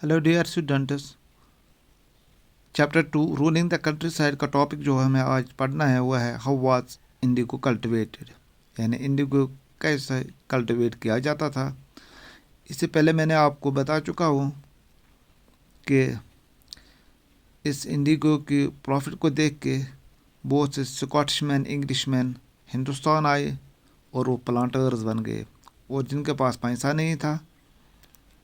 Hello dear students, chapter 2 ruling the countryside का topic जो हमें आज पढ़ना है वो है हाउ वाज इंडिगो कल्टिवेटेड, यानी इंडिगो कैसे कल्टिवेट किया जाता था। इससे पहले मैंने आपको बता चुका हूँ कि इस इंडिगो की प्रॉफिट को देख के बहुत से स्कॉटिशमैन इंग्लिशमैन हिंदुस्तान आए और वो प्लांटर्स बन गए, और जिनके पास पैसा नहीं था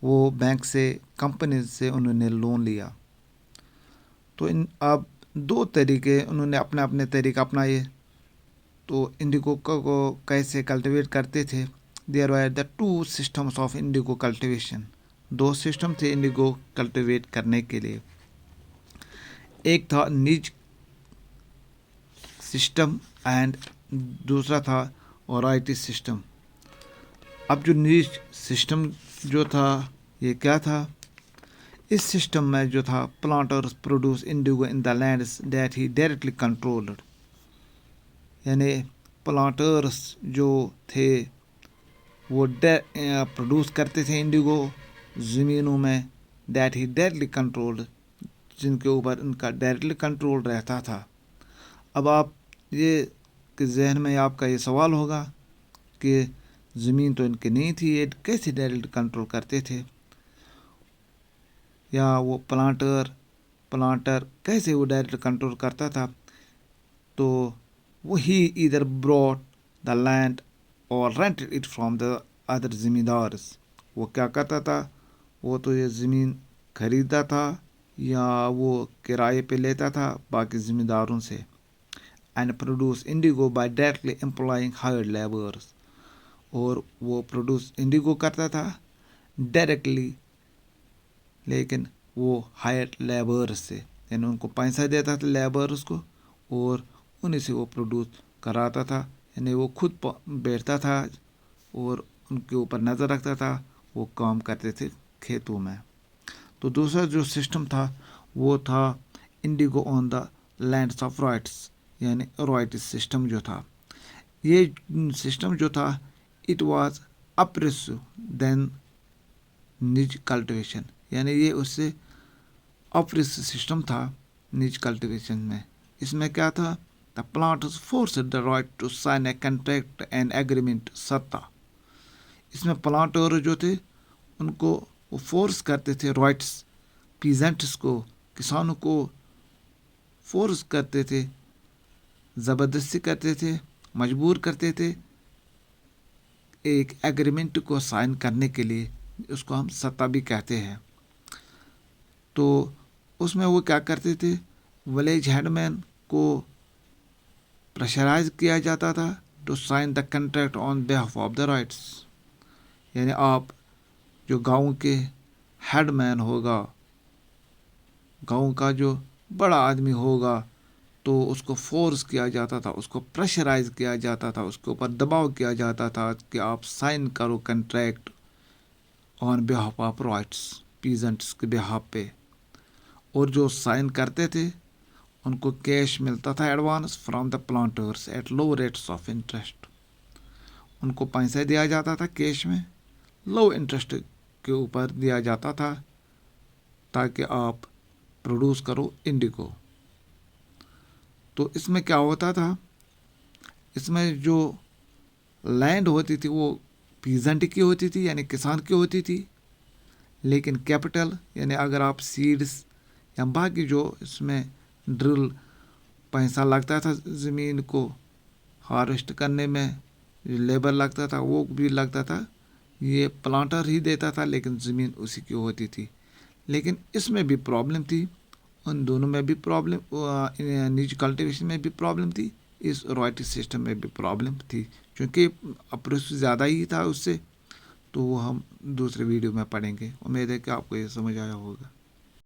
वो बैंक से कंपनी से उन्होंने लोन लिया। तो इन अब दो तरीके उन्होंने अपने अपने तरीके अपनाए। तो इंडिगो को कैसे कल्टीवेट करते थे, there were the two systems of indigo cultivation. दो सिस्टम थे इंडिगो कल्टीवेट करने के लिए। एक था निज सिस्टम एंड दूसरा था ओराइटी सिस्टम। अब जो निज सिस्टम जो था ये क्या था, इस सिस्टम में जो था planters produce Indigo in the lands that he directly controlled, यानी प्लांटर्स जो थे वो प्रोड्यूस करते थे इंडिगो ज़मीनों में दैट ही डायरेक्टली कंट्रोल्ड, जिनके ऊपर इनका डायरेक्टली कंट्रोल रहता था। अब आप ये कि जहन में आपका ये सवाल होगा कि ज़मीन तो इनकी नहीं थी, ये कैसे डायरेक्ट कंट्रोल करते थे, या वो प्लांटर कैसे वो डायरेक्ट कंट्रोल करता था। तो वही इधर ब्रॉट द लैंड और rented it from the other zamindars. वो क्या करता था, वो तो ये ज़मीन खरीदता था या वो किराए पे लेता था बाकी ज़मींदारों से, and produce indigo by directly employing hired labours. और वो प्रोड्यूस इंडिगो करता था डायरेक्टली, लेकिन वो हायर लेबर्स से, यानी उनको पैसा देता था लेबर्स को और उन्हीं से वो प्रोड्यूस कराता था। यानी वो खुद बैठता था और उनके ऊपर नज़र रखता था, वो काम करते थे खेतों में। तो दूसरा जो सिस्टम था वो था Indigo on the lands of rights, यानी रॉयल्टी सिस्टम जो था। ये सिस्टम जो था इट वाज अप्रेसिव देन निज कल्टिवेशन, यानी ये उससे अप्रेसिव सिस्टम था निज कल्टिवेशन में। इसमें क्या था, the planters forced the ryot to sign a contract and agreement सत्ता। इसमें प्लांटर जो थे उनको वो फोर्स करते थे, राइट्स पीजेंट्स को, किसानों को फोर्स करते थे, ज़बरदस्ती करते थे, मजबूर करते थे एक एग्रीमेंट को साइन करने के लिए, उसको हम सत्ता भी कहते हैं। तो उसमें वो क्या करते थे, विलेज हेडमैन को प्रेशराइज किया जाता था to sign the contract on behalf of the ryots. यानी आप जो गांव के हेडमैन होगा, गांव का जो बड़ा आदमी होगा, तो उसको फोर्स किया जाता था, उसको प्रेशराइज किया जाता था, उसके ऊपर दबाव किया जाता था कि आप साइन करो contract on behalf of rights, peasants के बिहाफ पे। और जो साइन करते थे उनको कैश मिलता था advance from the planters at low rates of interest. उनको पैसा दिया जाता था कैश में, लो इंटरेस्ट के ऊपर दिया जाता था ताकि आप प्रोड्यूस करो इंडिगो। तो इसमें क्या होता था, इसमें जो लैंड होती थी वो पीजेंट की होती थी, यानी किसान की होती थी, लेकिन कैपिटल यानी अगर आप सीड्स या बाकी जो इसमें ड्रिल पैसा लगता था ज़मीन को हार्वेस्ट करने में, लेबर लगता था, वो भी लगता था, ये प्लांटर ही देता था, लेकिन ज़मीन उसी की होती थी। लेकिन इसमें भी प्रॉब्लम थी, उन दोनों में भी प्रॉब्लम, निज कल्टीवेशन में भी प्रॉब्लम थी, इस रॉयल्टी सिस्टम में भी प्रॉब्लम थी, क्योंकि अप्रोच ज़्यादा ही था उससे। तो वो हम दूसरे वीडियो में पढ़ेंगे। उम्मीद है कि आपको ये समझ आया होगा।